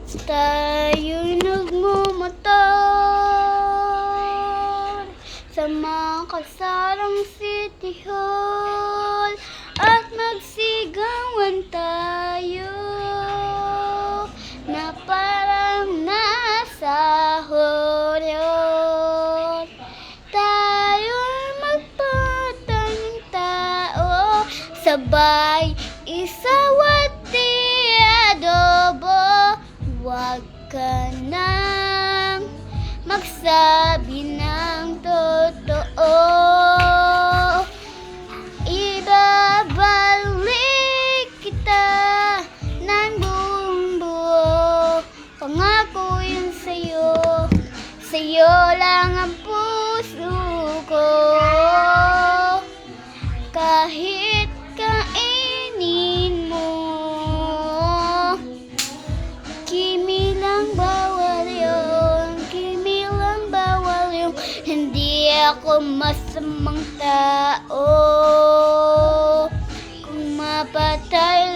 Tayo'y nagmumotor sa mga kalsadang City Hall at magsigawan tayo na parang nasa horror. Tayo'y magpatayong tao, sabay isawati adobo. Huwag ka nang magsabi ng totoo. Ibabalik kita ng buong buo. Pangako yun sa'yo, sa'yo lang ang puso ko. Kahit kainin mo, kimi lang bawal yun, kimi lang bawal yun. Hindi ako masamang tao. Kung mapatay